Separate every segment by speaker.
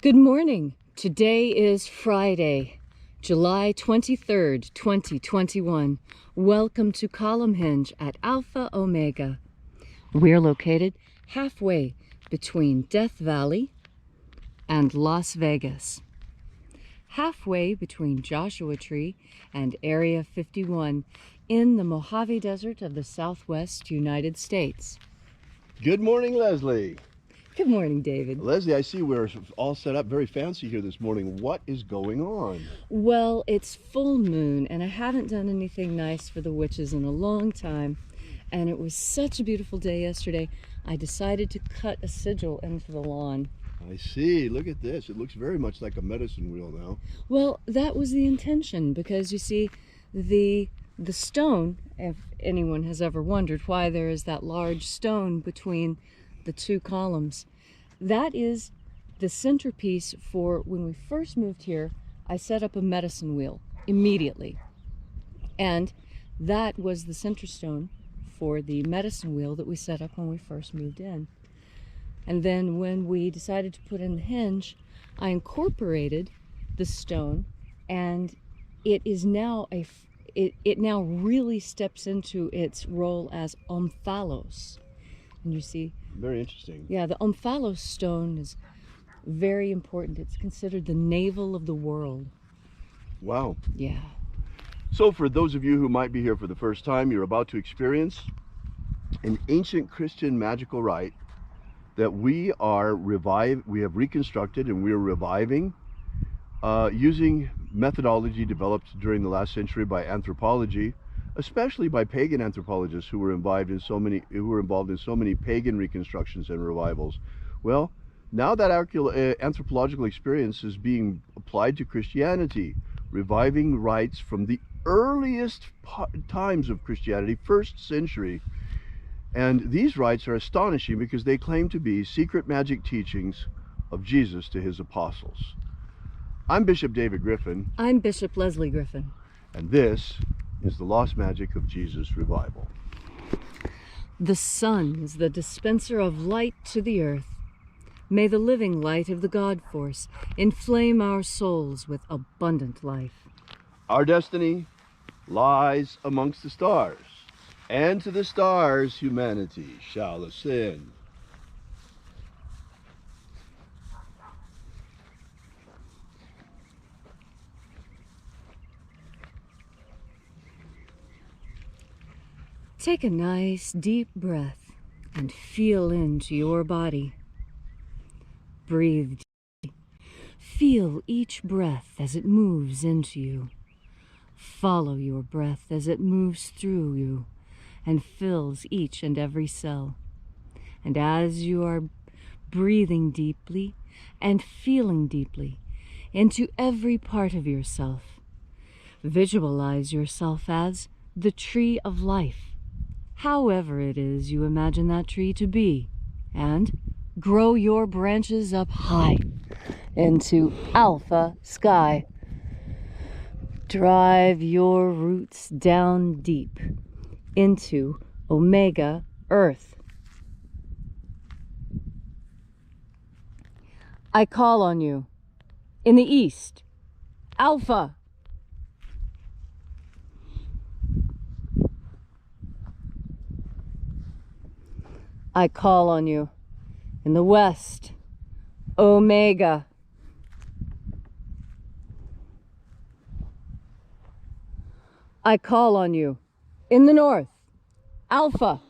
Speaker 1: Good morning. Today is Friday, July 23rd, 2021. Welcome to Column Hinge at Alpha Omega. We're located halfway between Death Valley and Las Vegas. Halfway between Joshua Tree and Area 51 in the Mojave Desert of the Southwest United States.
Speaker 2: Good morning, Leslie.
Speaker 1: Good morning, David.
Speaker 2: Leslie, I see we're all set up very fancy here this morning. What is going on?
Speaker 1: Well, it's full moon, and I haven't done anything nice for the witches in a long time. And it was such a beautiful day yesterday, I decided to cut a sigil into the lawn.
Speaker 2: I see. Look at this. It looks very much like a medicine wheel now.
Speaker 1: Well, that was the intention, because you see, the stone, if anyone has ever wondered why there is that large stone between the two columns, that is the centerpiece for when we first moved here. I set up a medicine wheel immediately, and that was the center stone for the medicine wheel that we set up when we first moved in. And then when we decided to put in the hinge, I incorporated the stone, and it is now it now really steps into its role as omphalos. And you see,
Speaker 2: very interesting.
Speaker 1: Yeah, the omphalos stone is very important. It's considered the navel of the world.
Speaker 2: Wow.
Speaker 1: Yeah.
Speaker 2: So for those of you who might be here for the first time, you're about to experience an ancient Christian magical rite that we have reconstructed, and we are reviving using methodology developed during the last century by anthropology, especially by pagan anthropologists who were involved in so many pagan reconstructions and revivals. Well, now that anthropological experience is being applied to Christianity, reviving rites from the earliest times of Christianity, 1st century. And these rites are astonishing because they claim to be secret magic teachings of Jesus to his apostles. I'm Bishop David Griffin.
Speaker 1: I'm Bishop Leslie Griffin.
Speaker 2: And this is the Lost Magic of Jesus Revival.
Speaker 1: The sun is the dispenser of light to the earth. May the living light of the God force inflame our souls with abundant life.
Speaker 2: Our destiny lies amongst the stars, and to the stars humanity shall ascend.
Speaker 1: Take a nice deep breath and feel into your body. Breathe deeply. Feel each breath as it moves into you. Follow your breath as it moves through you and fills each and every cell. And as you are breathing deeply and feeling deeply into every part of yourself, visualize yourself as the tree of life, however it is you imagine that tree to be, and grow your branches up high into alpha sky. Drive your roots down deep into omega earth. I call on you in the east, alpha. I call on you in the west, omega. I call on you in the north, alpha.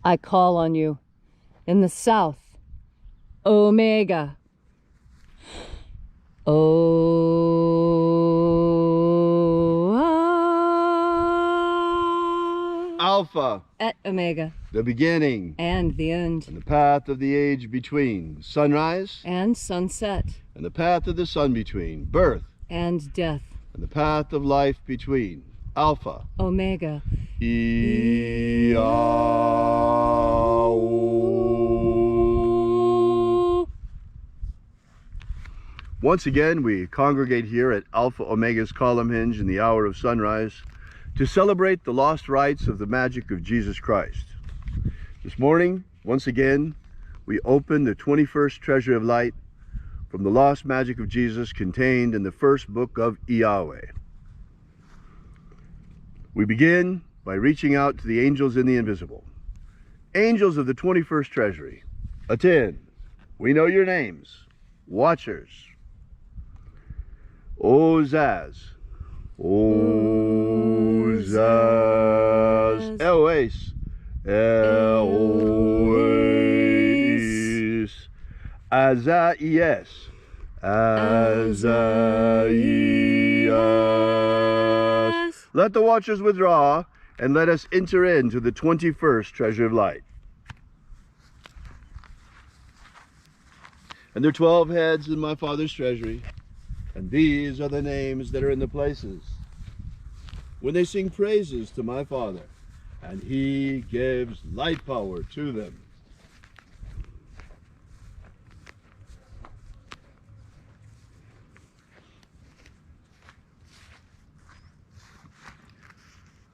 Speaker 1: I call on you in the south, omega.
Speaker 2: Alpha.
Speaker 1: At omega.
Speaker 2: The beginning.
Speaker 1: And the end.
Speaker 2: And the path of the age between. Sunrise.
Speaker 1: And sunset.
Speaker 2: And the path of the sun between. Birth.
Speaker 1: And death.
Speaker 2: And the path of life between. Alpha.
Speaker 1: Omega.
Speaker 2: Once again, we congregate here at Alpha Omega's column hinge in the hour of sunrise to celebrate the lost rites of the magic of Jesus Christ. This morning, once again, we open the 21st treasure of light from the lost magic of Jesus contained in the first book of Yahweh. We begin by reaching out to the angels in the invisible. Angels of the 21st treasury, attend. We know your names. Watchers. Ozaz. Ozaz. Eloes. Eloes. Azaias. Azaias. Let the watchers withdraw, and let us enter into the 21st treasure of light. And there are 12 heads in my Father's treasury, and these are the names that are in the places. When they sing praises to my Father, and he gives light power to them.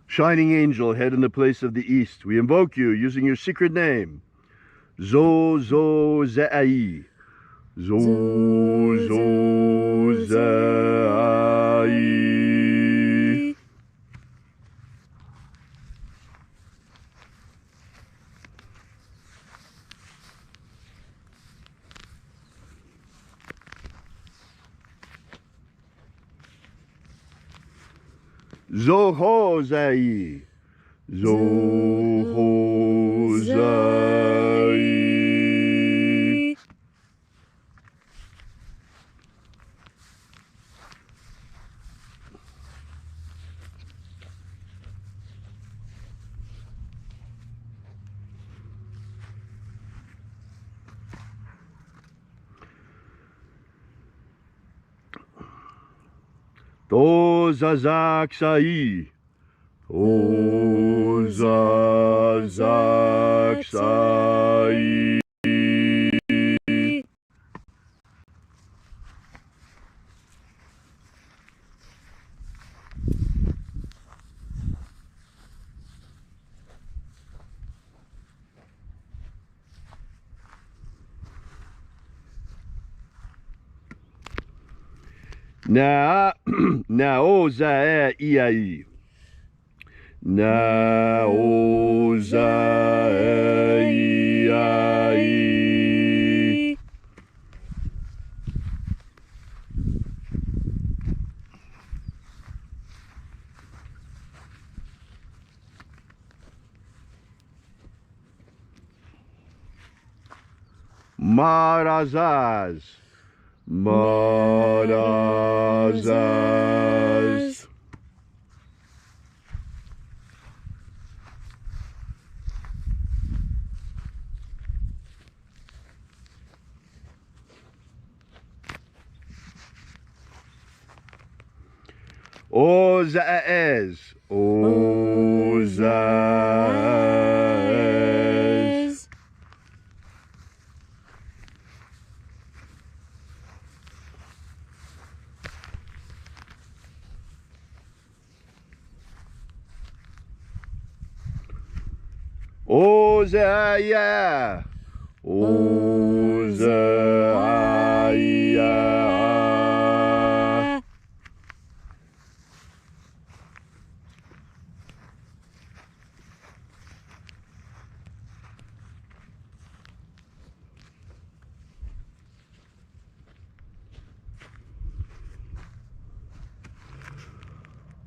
Speaker 2: Shining angel, head in the place of the east, we invoke you using your secret name. Zo-zo-zai. Zo-zo-zai. Zoho-zai. Zoho-zai. To-za-zak-sai. To-za-zak-sai. Na-o-za-e-i-ai. Na-o-za-e-i-ai. Marazaz. Marazaz. Ozaez. Ozaez. Ozaya. Ozaya.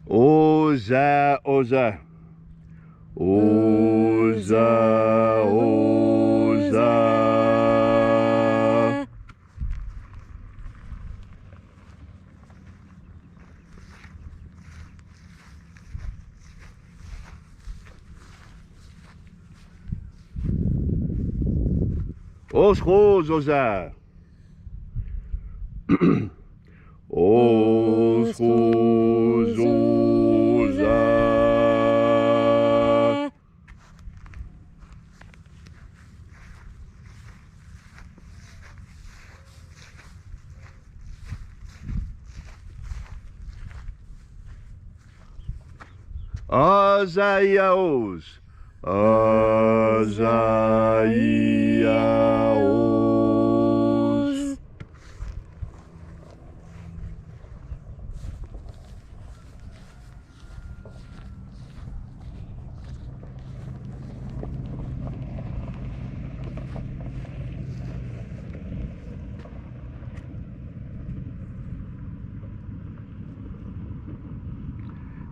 Speaker 2: Oza, Oza. Oza, Oza. Oschos, Oza. Oschos, Oza. Azayaos, Azaiaos.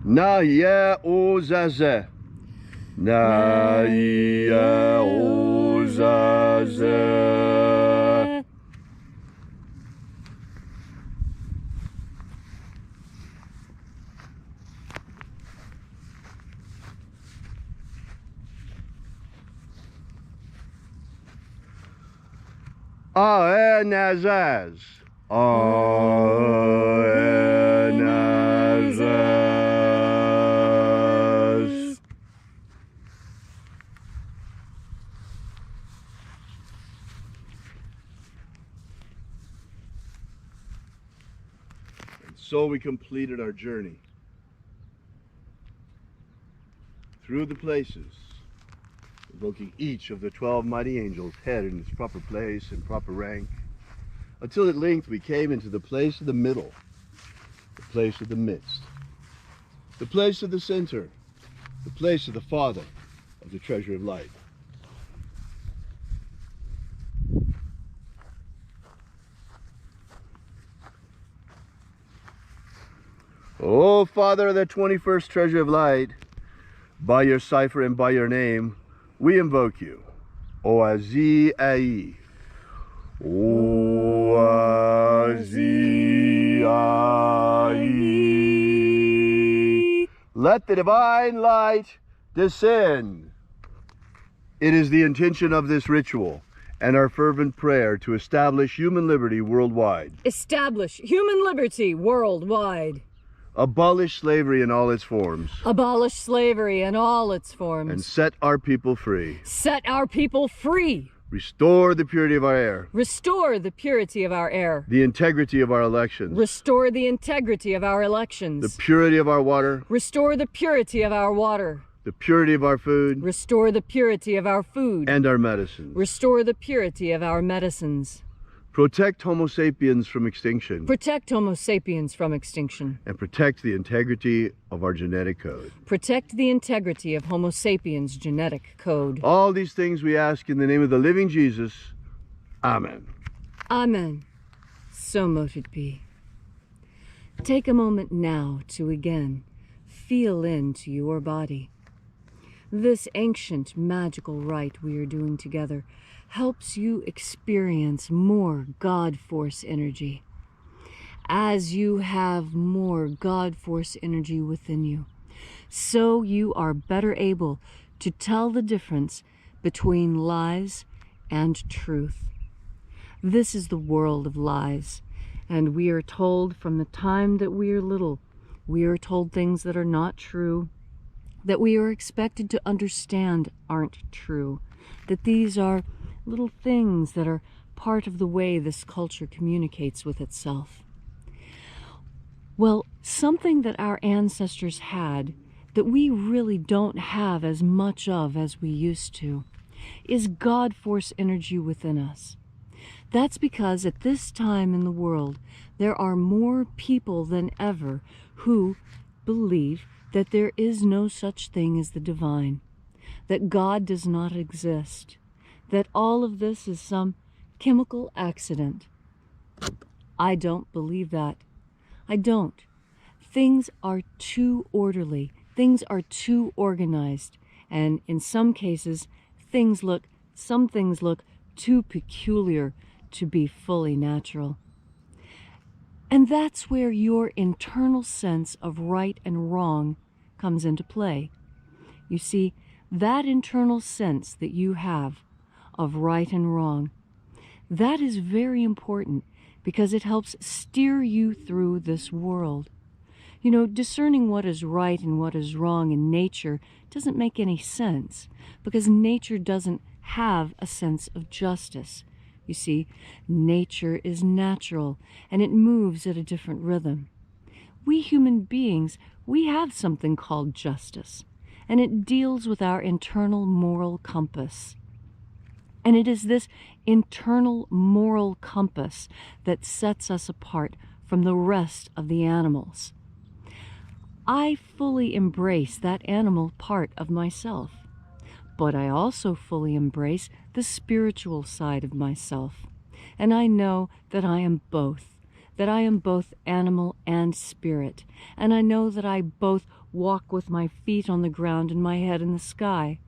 Speaker 2: Naya Ozaze. Naya Ozaze. Aenazaz. Aenazaz. And so we completed our journey through the places, invoking each of the 12 mighty angels, head in its proper place and proper rank, until at length we came into the place of the middle, the place of the midst, the place of the center, the place of the Father of the treasure of light. O Father of the 21st treasure of light, by your cipher and by your name, we invoke you. Oazi Ai. Oazi Ai. Let the divine light descend. It is the intention of this ritual and our fervent prayer to establish human liberty worldwide.
Speaker 1: Establish human liberty worldwide.
Speaker 2: Abolish slavery in all its forms.
Speaker 1: Abolish slavery in all its forms.
Speaker 2: And set our people free.
Speaker 1: Set our people free.
Speaker 2: Restore the purity of our air.
Speaker 1: Restore the purity of our air.
Speaker 2: The integrity of our elections.
Speaker 1: Restore the integrity of our elections.
Speaker 2: The purity of our water.
Speaker 1: Restore the purity of our water.
Speaker 2: The purity of our food.
Speaker 1: Restore the purity of our food.
Speaker 2: And our medicines.
Speaker 1: Restore the purity of our medicines.
Speaker 2: Protect Homo sapiens from extinction.
Speaker 1: Protect Homo sapiens from extinction.
Speaker 2: And protect the integrity of our genetic code.
Speaker 1: Protect the integrity of Homo sapiens' genetic code.
Speaker 2: All these things we ask in the name of the living Jesus. Amen.
Speaker 1: Amen. So mote it be. Take a moment now to again feel into your body. This ancient magical rite we are doing together helps you experience more God Force energy. As you have more God Force energy within you, so you are better able to tell the difference between lies and truth. This is the world of lies, and we are told from the time that we are little, we are told things that are not true, that we are expected to understand aren't true, that these are little things that are part of the way this culture communicates with itself. Well, something that our ancestors had that we really don't have as much of as we used to is God Force energy within us. That's because at this time in the world, there are more people than ever who believe that there is no such thing as the divine, that God does not exist, that all of this is some chemical accident. I don't believe that. I don't. Things are too orderly. Things are too organized. And in some cases, some things look too peculiar to be fully natural. And that's where your internal sense of right and wrong comes into play. You see, that internal sense that you have of right and wrong, that is very important because it helps steer you through this world. You know, discerning what is right and what is wrong in nature doesn't make any sense because nature doesn't have a sense of justice. You see, nature is natural and it moves at a different rhythm. We human beings, we have something called justice. and it deals with our internal moral compass. And it is this internal moral compass that sets us apart from the rest of the animals. I fully embrace that animal part of myself, but I also fully embrace the spiritual side of myself. And I know that I am both, animal and spirit. And I know that I both walk with my feet on the ground and my head in the sky.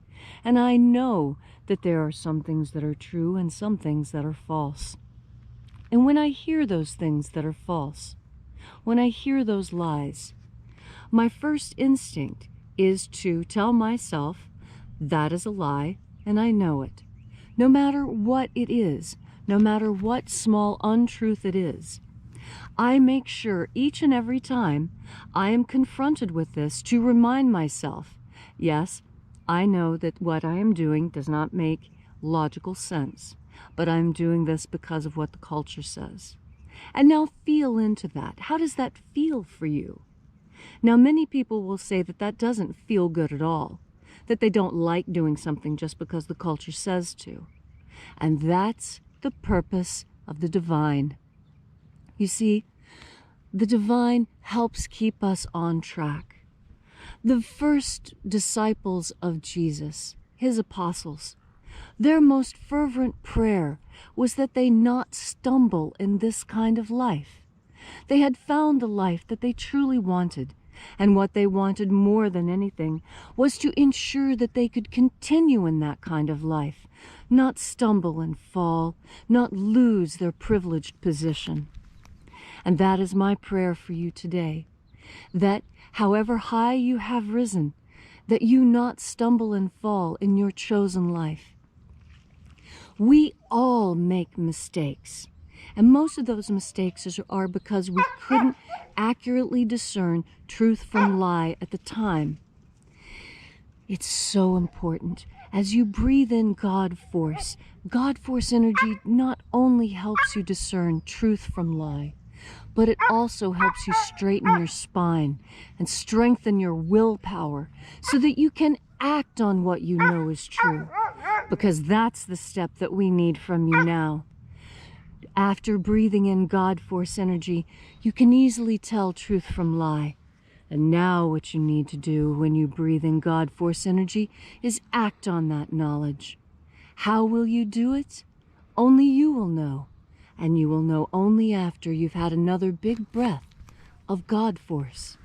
Speaker 1: And I know that there are some things that are true and some things that are false. And when I hear those things that are false, when I hear those lies, my first instinct is to tell myself that is a lie and I know it. No matter what it is, no matter what small untruth it is, I make sure each and every time I am confronted with this to remind myself, yes, I know that what I am doing does not make logical sense, but I'm doing this because of what the culture says. And now feel into that. How does that feel for you? Now, many people will say that that doesn't feel good at all, that they don't like doing something just because the culture says to. And that's the purpose of the divine. You see, the divine helps keep us on track. The first disciples of Jesus, his apostles, their most fervent prayer was that they not stumble in this kind of life. They had found the life that they truly wanted, and what they wanted more than anything was to ensure that they could continue in that kind of life, not stumble and fall, not lose their privileged position. And that is my prayer for you today, that however high you have risen, that you not stumble and fall in your chosen life. We all make mistakes, and most of those mistakes are because we couldn't accurately discern truth from lie at the time. It's so important. As you breathe in God force energy not only helps you discern truth from lie, but it also helps you straighten your spine and strengthen your willpower so that you can act on what you know is true, because that's the step that we need from you now. After breathing in God force energy, you can easily tell truth from lie. And now what you need to do when you breathe in God force energy is act on that knowledge. How will you do it? Only you will know. And you will know only after you've had another big breath of God force.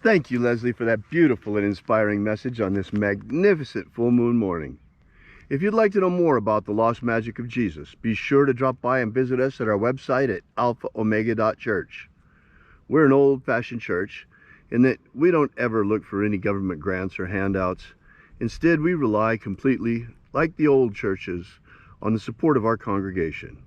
Speaker 2: Thank you, Leslie, for that beautiful and inspiring message on this magnificent full moon morning. If you'd like to know more about the lost magic of Jesus, be sure to drop by and visit us at our website at alphaomega.church. We're an old-fashioned church in that we don't ever look for any government grants or handouts. Instead, we rely completely, like the old churches, on the support of our congregation.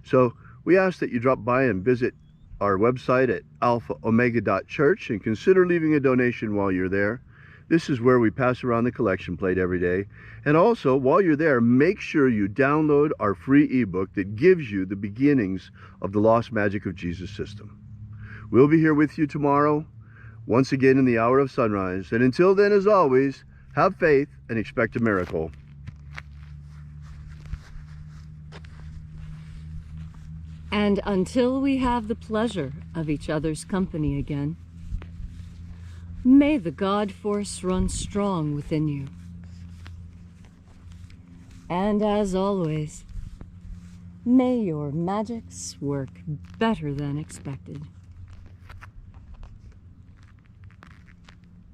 Speaker 2: So we ask that you drop by and visit our website at alphaomega.church and consider leaving a donation while you're there. This is where we pass around the collection plate every day. And also, while you're there, make sure you download our free ebook that gives you the beginnings of the Lost Magic of Jesus system. We'll be here with you tomorrow, once again in the hour of sunrise. And until then, as always, have faith and expect a miracle.
Speaker 1: And until we have the pleasure of each other's company again, may the God force run strong within you. And as always, may your magics work better than expected.